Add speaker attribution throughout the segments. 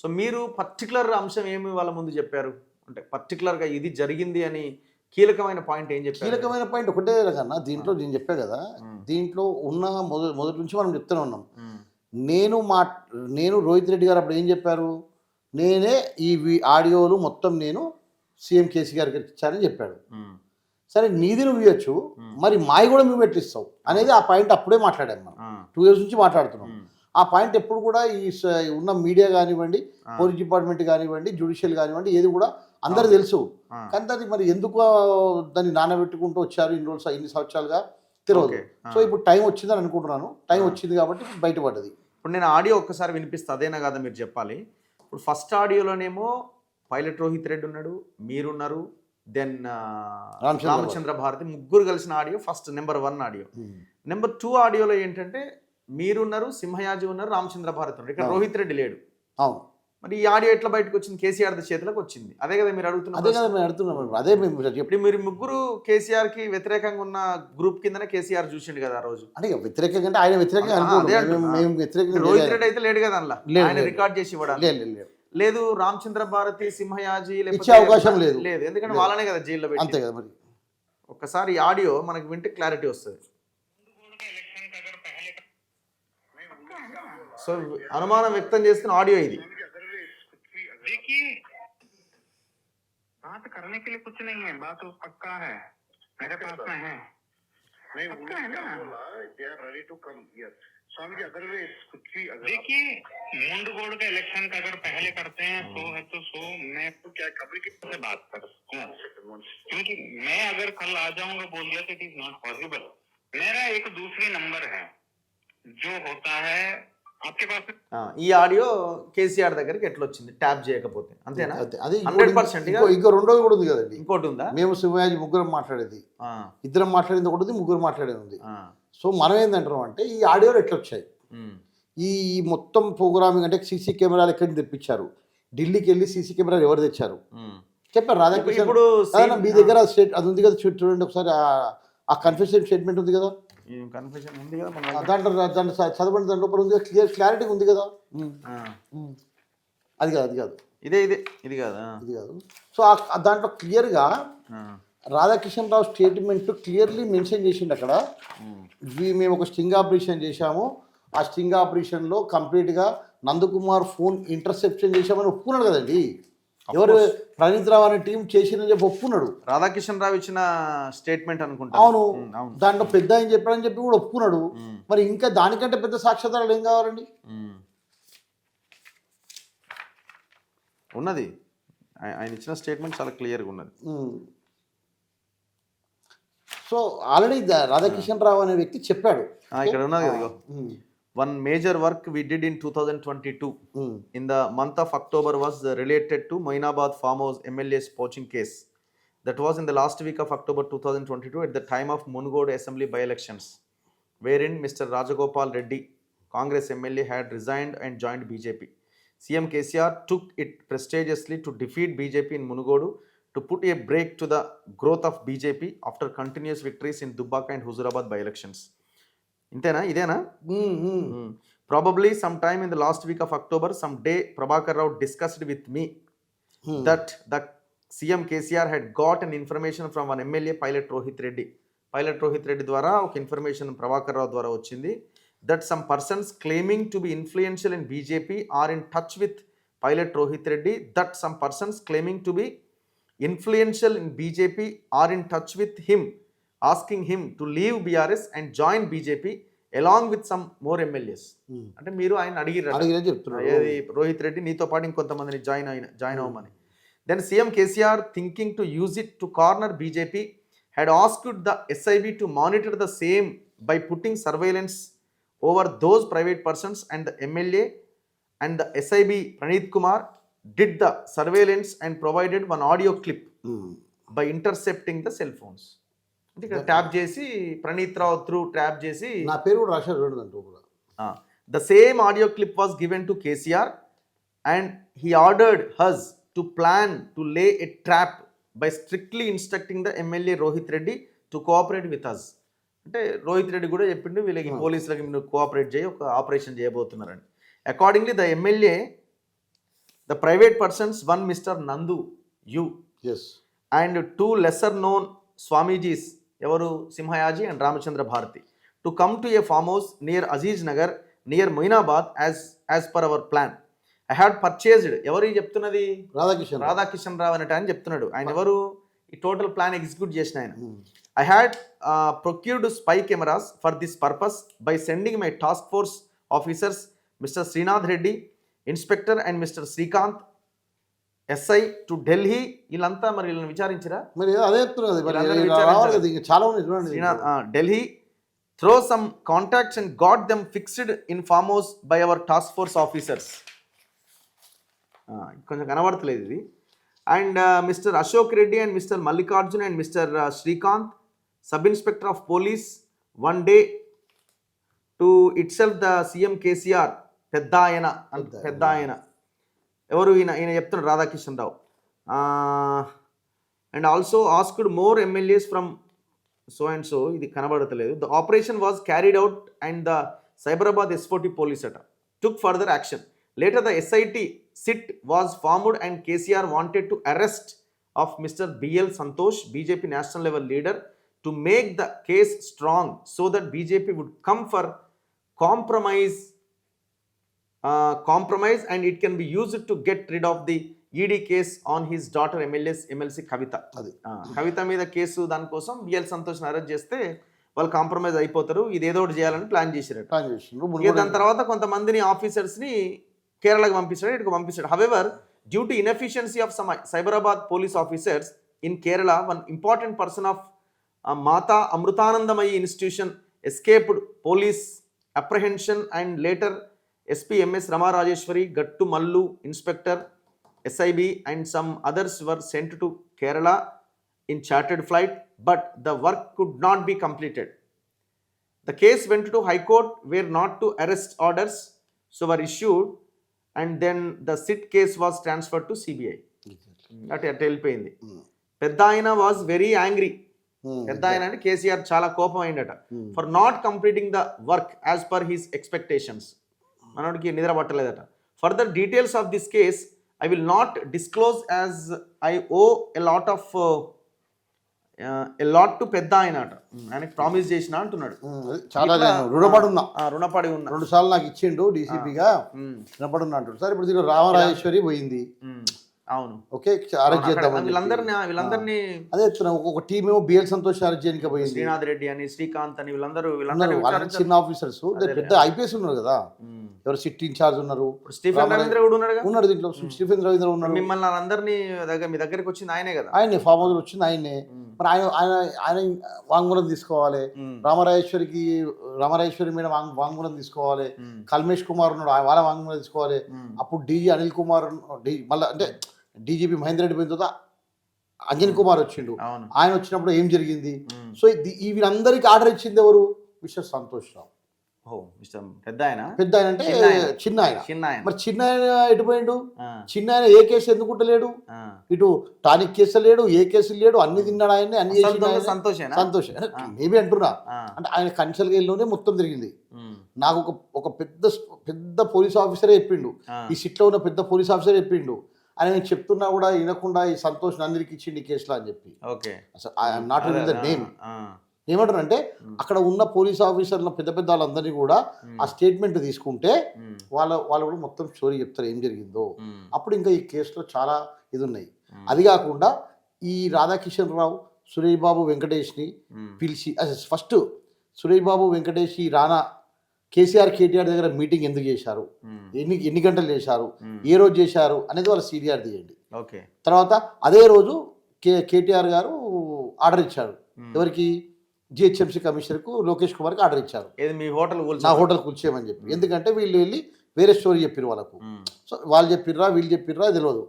Speaker 1: So మీరు particular అంశం ఏమి వాళ్ళ ముందు చెప్పారు? అంటే పర్టికులర్‌గా ఇది జరిగింది అని కీలకమైన పాయింట్ ఏం చెప్పారు?
Speaker 2: కీలకమైన పాయింట్ ఒకటే కన్నా దీంట్లో నేను చెప్పా కదా! దీంట్లో ఉన్న మొదటి నుంచి మనం చెప్తూనే ఉన్నాం.
Speaker 1: హ్మ్.
Speaker 2: నేను మా నేను రోహిత్ రెడ్డి గారు అప్పుడు ఏం చెప్పారు? నేనే ఈ ఆడియోలు మొత్తం నేను సీఎం కేసీ గారికి ఇచ్చానని చెప్పాడు.
Speaker 1: హ్మ్.
Speaker 2: సరే నీది నువ్వు ఇయ్యొచ్చు. మరి మాయి కూడా నువ్వు ఎట్లిస్తావు? అనేది ఆ పాయింట్ అప్పుడే మాట్లాడాము మనం. 2 ఇయర్స్ నుంచి మాట్లాడుతున్నాం. ఆ పాయింట్ ఎప్పుడు కూడా ఈ ఉన్న మీడియా కానివ్వండి, పోలీస్ డిపార్ట్మెంట్ కానివ్వండి, జ్యుడిషియల్ కానివ్వండి, ఏది కూడా అందరికి తెలుసు. కానీ అది మరి ఎందుకు దాన్ని నానబెట్టుకుంటూ వచ్చారు ఇన్ని సంవత్సరాలుగా తెలియదు. సో ఇప్పుడు టైం వచ్చిందని అనుకుంటున్నాను. టైం వచ్చింది కాబట్టి ఇప్పుడు బయటపడ్డది.
Speaker 1: ఇప్పుడు నేను ఆడియో ఒక్కసారి వినిపిస్తా, అదేనా కాదా మీరు చెప్పాలి. ఇప్పుడు ఫస్ట్ ఆడియోలోనేమో పైలట్ రోహిత్ రెడ్డి ఉన్నాడు, మీరున్నారు, దెన్ రామచంద్ర భారతి, ముగ్గురు కలిసిన audio first number 1 audio. Number 2 ఆడియోలో ఏంటంటే మీరున్నారు, సింహయాజీ ఉన్నారు, రామచంద్ర భారతి ఉన్నారు, ఇక్కడ రోహిత్ రెడ్డి లేడు.
Speaker 2: అవును.
Speaker 1: మరి ఈ ఆడియో ఎట్లా బయటకు వచ్చింది? కేసీఆర్ చేతిలోకి వచ్చింది. అదే కదా మీరు అడుగుతున్నారు.
Speaker 2: అదే కదా మేము అడుగుతున్నాం. అదే మేము
Speaker 1: ఇప్పుడు మీరు ముగ్గురు కేసీఆర్ కి వ్యతిరేకంగా ఉన్న గ్రూప్ కిందనే కేసీఆర్ చూసిండు కదా ఆ రోజు.
Speaker 2: అంటే వ్యతిరేకంగా అంటే ఆయన వ్యతిరేకంగా
Speaker 1: రోహిత్ రెడ్డి అయితే లేడు కదా అందులో, ఆయన రికార్డ్ చేసి ఇవ్వడానికి లేదు. రామచంద్ర భారతి, సింహయాజీ
Speaker 2: ఇచ్చే అవకాశం లేదు.
Speaker 1: ఎందుకంటే వాళ్ళనే కదా జైల్లో పెట్టి.
Speaker 2: అంతే కదా మరి.
Speaker 1: ఒక్కసారి ఈ ఆడియో మనకు వింటే క్లారిటీ వస్తుంది. సో అనుమానం వ్యక్తం చేస్తున్న ఆడియో ఇది.
Speaker 3: देखिए बात करने के लिए कुछ नहीं है, बात तो पक्का है, मेरे पास में है। नहीं पक्का है ना, they are ready to come here. Swami ji otherwise कुछ भी देखिए मुंडगोड़ का इलेक्शन का अगर पहले करते हैं तो है तो सो मैं तो क्या खबर की से बात कर सकता हूँ, क्योंकि मैं अगर कल आ जाऊंगा बोल दिया तो इट इज नॉट पॉसिबल। मेरा एक दूसरी नंबर है जो होता है आपके पास।
Speaker 1: ఈ ఆడియో కేసీఆర్ దగ్గరికి ఎట్లా వచ్చింది? ట్యాప్ చేయకపోతే అంతేనా?
Speaker 2: అది
Speaker 1: 100%.
Speaker 2: ఇంకో రెండోది కూడా ఉంది కదండి.
Speaker 1: ఇంకోటి ఉందా?
Speaker 2: మేము సింహయాజీ ముగ్గురం మాట్లాడేది, ఇద్దరం మాట్లాడింది ఒకటి ఉంది, ముగ్గురు మాట్లాడేది ఉంది. సో మనం ఏంటంటాం అంటే ఈ ఆడియోలు ఎట్లా వచ్చాయి, ఈ మొత్తం ప్రోగ్రామింగ్ అంటే సీసీ కెమెరాలు ఎక్కడి నుంచి తెప్పించారు, ఢిల్లీకి వెళ్ళి సీసీ కెమెరాలు ఎవరు తెచ్చారు చెప్పారు. రాధాకృష్ణ ఇప్పుడు మీ దగ్గర అది ఉంది కదా, చూడండి ఒకసారి ఆ కన్ఫెషన్ స్టేట్మెంట్ ఉంది కదా,
Speaker 1: కన్ఫ్యూజన్ ఉంది కదా
Speaker 2: దాంట్లో చదవండి, దాంట్లో ఉంది క్లారిటీ ఉంది కదా. అది కాదు, అది కాదు,
Speaker 1: ఇది
Speaker 2: కాదు. సో దాంట్లో క్లియర్గా రాధాకిషన్ రావు స్టేట్మెంట్ క్లియర్లీ మెన్షన్ చేసిండు అక్కడ. మేము ఒక స్టింగ్ ఆపరేషన్ చేశాము, ఆ స్టింగ్ ఆపరేషన్లో కంప్లీట్గా నందకుమార్ ఫోన్ ఇంటర్సెప్షన్ చేశామని ఒప్పుకున్నాడు కదండి. ఎవరు ప్రణీత్ రావు అనే టీం చేసిందని చెప్పి ఒప్పుకున్నాడు.
Speaker 1: రాధాకిషన్ రావు ఇచ్చిన స్టేట్మెంట్ అనుకుంటా.
Speaker 2: అవును, దాంట్లో పెద్ద ఆయన చెప్పాడని చెప్పి కూడా ఒప్పుకున్నాడు. మరి ఇంకా దానికంటే పెద్ద సాక్ష్యాధారాలు ఏం కావాలండి?
Speaker 1: ఉన్నది, ఆయన ఇచ్చిన స్టేట్మెంట్ చాలా క్లియర్గా ఉన్నది.
Speaker 2: సో ఆల్రెడీ రాధాకిషన్ రావు అనే వ్యక్తి చెప్పాడు.
Speaker 1: ఇక్కడ ఉన్నది కదా, one major work we did in 2022 in the month of October was related to Moinabad farmhouse MLA's poaching case. That was in the last week of October 2022 at the time of Munugod Assembly by-elections, wherein Mr. Rajagopal Reddy, Congress MLA, had resigned and joined BJP. CM KCR took it prestigiously to defeat BJP in Munugodu to put a break to the growth of BJP after continuous victories in Dubbaka and Huzurabad by-elections. ఇంతేనా? ఇదేనా? Probably sometime in the last week of October, some day Prabhakar Rao discussed with me that the CM KCR had got an information from one MLA, Pilot Rohit Reddy. Pilot Rohit Reddy ద్వారా ఒక information Prabhakar Rao ద్వారా వచ్చింది. That some persons claiming to be influential in BJP are in touch with Pilot Rohit Reddy. That some persons claiming to be influential in BJP are in touch with him, asking him to leave BRS and join BJP along with some more MLAs. అంటే మీరు ఆయన అడిగిరని
Speaker 2: చెప్తున్నారు,
Speaker 1: ఏది రోహిత్ రెడ్డి నీతో పాటు ఇంకొంతమందిని join అవ్వమని. Then CM KCR thinking to use it to corner BJP had asked the SIB to monitor the same by putting surveillance over those private persons, and the MLA and the SIB Praneeth Kumar did the surveillance and provided one audio clip by intercepting the cell phones. అంటే ఇక్కడ tap చేసి ప్రణీత్ రావు through tap చేసి
Speaker 2: నా పేరు కూడా రాశారు.
Speaker 1: The same audio clip was given to KCR and he ordered his to plan to lay a trap by strictly instructing the MLA Rohit Reddy to cooperate with us. అంటే రోహిత్ రెడ్డి కూడా చెప్పిండు వీళ్ళకి పోలీసులకి మీరు కోఆపరేట్ చేయి, ఒక ఆపరేషన్ చేయబోతున్నారని. Accordingly the MLA The private persons, one Mr. Nandu U
Speaker 2: S
Speaker 1: and two lesser known Swamijis, ఎవరు Simhayaji and Ramachandra Bharati, to come to a farm house near Aziz Nagar near Moinabad as per our plan. I had purchased, ఎవరు చెప్తున్నది,
Speaker 2: రాధాకిషన్
Speaker 1: రాధాకిషన్ రావు అనేట ఆయన చెప్తున్నాడు. ఆయన ఎవరు, ఈ total plan execute చేసిన ఆయన. I had procured spy cameras for this purpose by sending my task force officers Mr. Srinath Reddy, Inspector, and Mr. Srikanth SI to Delhi. వీళ్ళంతా మరి వీళ్ళని విచారించరా?
Speaker 2: మరి అదే చెప్తున్నది మరి
Speaker 1: వీళ్ళందరూ
Speaker 2: రావాలి కదా, ఇంకా చాలా ఉన్నాయి చూడండి.
Speaker 1: Srinath, Delhi, throw some contacts and got them fixed in farm house by our task force officers. కొంచెం కనబడతలేదు ఇది. And mister Ashok Reddy and mister Mallikarjun and mister Srikanth, sub inspector of police, one day to itself the CM KCR, పెద్ద ఆయన ఎవరు, ఈయన చెప్తున్నాడు Radhakishan Rao. And also asked more MLAs from so and so, ఇది కనబడతలేదు. The operation was carried out and the Cyberabad S40 police అట took further action. Later the SIT was formed and KCR wanted to arrest of Mr. BL Santosh, BJP national level leader, to make the case strong so that BJP would come for compromise and it can be used to get rid of the ED case on his daughter MLC Kavita.
Speaker 2: అది
Speaker 1: కవిత మీద case దానికోసం BL సంతోష్ని arrest చేస్తే వాళ్ళు compromise అయిపోతారు, ఇది ఏదో ఒకటి చేయాలని ప్లాన్ చేసిరట.
Speaker 2: ప్లాన్ చేసిండ్రు.
Speaker 1: ఇక దాని తర్వాత కొంతమందిని ఆఫీసర్స్ని కేరళకు పంపించాడు, ఇటుకు పంపించాడు. However, due to inefficiency of some Cyberabad police officers in Kerala, one important person of Mata Amritanandamayi institution escaped police apprehension and later SP MS Rama Rajeshwari, Gattu Mallu, Inspector SIB and some others were sent to Kerala in chartered flight, but the work could not be completed. The case went to High Court where not to arrest orders so were issued, and then the SIT case was transferred to CBI. అటు వెళ్ళిపోయింది. పెద్ద ఆయన was very angry. పెద్ద ఆయన అంటే కేసీఆర్ చాలా కోపం అయిందట for not completing the work as per his expectations. మనోడికి నిద్ర పట్టలేదట. Further details of this case I will not disclose as I owe a lot to పెద్ద ఆయన అట. ఆయనకి ప్రామిస్ చేసిన అంటున్నాడు.
Speaker 2: చాలా రుణపడి ఉన్నా,
Speaker 1: రుణపడి ఉన్నా,
Speaker 2: 2 సార్లు నాకు ఇచ్చిండు డీసీపీగా, రుణపడి ఉన్నా అంటాడు. సరే ఇప్పుడు దీనిలో రామరాజేశ్వరి పోయింది.
Speaker 1: అవును,
Speaker 2: ఓకే, అరెస్ట్ చేద్దాం.
Speaker 1: వీళ్ళందరినీ
Speaker 2: అదే చెప్తున్నా, ఒక టీమ్ ఏమో బిఎల్ సంతోష్ అరెస్ట్ చేయడానికి పోయింది,
Speaker 1: శ్రీనాథ్ రెడ్డి అని, శ్రీకాంత్ అని, వీళ్ళందరూ
Speaker 2: చిన్న ఆఫీసర్స్, పెద్ద ఐపీఎస్ ఉన్నారు కదా, ఎవరు సిట్ ఇన్ఛార్జ్ ఉన్నారు,
Speaker 1: స్టీఫెన్ రవీంద్ర కూడా
Speaker 2: ఉన్నాడు దీంట్లో. స్టీఫెన్ రవీంద్ర ఉన్నాడు.
Speaker 1: మిమ్మల్ని అందరినీ మీ దగ్గరికి వచ్చింది ఆయనే కదా,
Speaker 2: ఆయనే ఫామ్ హౌస్ వచ్చింది ఆయనే. మరి ఆయన వాంగ్మూలం తీసుకోవాలి, రామరాజేశ్వరి మీద వాంగ్మూలం తీసుకోవాలి, కల్మేష్ కుమార్ ఉన్నాడు, వాళ్ళ వాంగ్మూలం తీసుకోవాలి. అప్పుడు డీజీ అనిల్ కుమార్, మళ్ళీ అంటే డీజీపీ మహేందర్ రెడ్డి పోయిన తర్వాత అంజన్ కుమార్ వచ్చిండు. ఆయన వచ్చినప్పుడు ఏం జరిగింది? సో వీళ్ళందరికీ ఆర్డర్ ఇచ్చింది ఎవరు? మిస్టర్ సంతోష్ రావు. పెద్ద ఆయన అంటే చిన్న ఆయన. మరి చిన్న ఆయన ఎటు పోయిండు? చిన్న ఆయన ఏ కేసు ఎందుకుంటలేడు? ఇటు టానిక్ కేసు లేడు, ఏ కేసు లేడు, అన్ని తిన్నాడు ఆయన్ని, అన్ని చేసి సంతోష్ మేబీ అంటున్నా. అంటే ఆయన కన్సల్గేలోనే మొత్తం తిరిగింది. నాకు ఒక పెద్ద పోలీస్ ఆఫీసరే చెప్పిండు, ఈ సిట్లో ఉన్న పెద్ద పోలీస్ ఆఫీసరే చెప్పిండు. ఆయన చెప్తున్నా కూడా వినకుండా ఈ సంతోష్ అందరికి ఇచ్చిండు ఈ కేసులో అని చెప్పి. అసలు I'm not with the name. ఏమంటారంటే అక్కడ ఉన్న పోలీస్ ఆఫీసర్ల పెద్ద పెద్ద వాళ్ళందరినీ కూడా ఆ స్టేట్మెంట్ తీసుకుంటే వాళ్ళు కూడా మొత్తం స్టోరీ చెప్తారు ఏం జరిగిందో. అప్పుడు ఇంకా ఈ కేసులో చాలా ఇది ఉన్నాయి. అది కాకుండా ఈ రాధాకిషన్ రావు, సురేష్ బాబు వెంకటేష్ని పిలిచి ఫస్ట్ సురేష్ బాబు వెంకటేష్ ఈ రానా కేటీఆర్ దగ్గర మీటింగ్ ఎందుకు చేశారు, ఎన్ని గంటలు చేశారు, ఏ రోజు చేశారు అనేది వాళ్ళ సీనియర్ తీయండి. తర్వాత అదే రోజు కేటీఆర్ గారు ఆర్డర్ ఇచ్చారు ఎవరికి? GHMC కమిషనర్కు లోకేష్ కుమార్కి ఆర్డర్ ఇచ్చారు, నా హోటల్ కూల్చేయమని చెప్పి. ఎందుకంటే వీళ్ళు వెళ్ళి వేరే స్టోరీ చెప్పారు వాళ్ళకు. సో వాళ్ళు చెప్పిర్రా వీళ్ళు చెప్పిర్రా తెలియదు.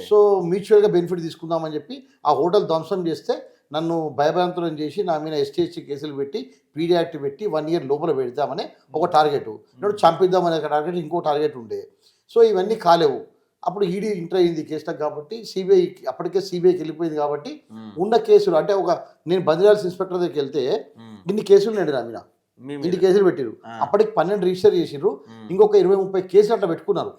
Speaker 2: సో మ్యూచువల్గా బెనిఫిట్ తీసుకుందామని చెప్పి ఆ హోటల్ ధ్వంసం చేస్తే నన్ను భయభ్రాంతులను చేసి నా మీద ST కేసులు పెట్టి PD యాక్ట్ పెట్టి 1 year లోపల పెడతామని ఒక టార్గెట్, ఇప్పుడు చంపిద్దామనే టార్గెట్, ఇంకో టార్గెట్ ఉండే. సో ఇవన్నీ కాలేవు. అప్పుడు ఈడీ ఎంటర్ అయింది కేసులకు కాబట్టి అప్పటికే సిబిఐకి వెళ్ళిపోయింది కాబట్టి ఉన్న కేసులు అంటే నేను బంజారాల్స్ ఇన్స్పెక్టర్ దగ్గరికి వెళ్తే ఇన్ని కేసులు నేను నా మీద ఇన్ని కేసులు పెట్టిరు. అప్పటికి 12 రిజిస్టర్ చేసిర్రు, ఇంకొక 20-30 కేసులు అట్లా పెట్టుకున్నారు.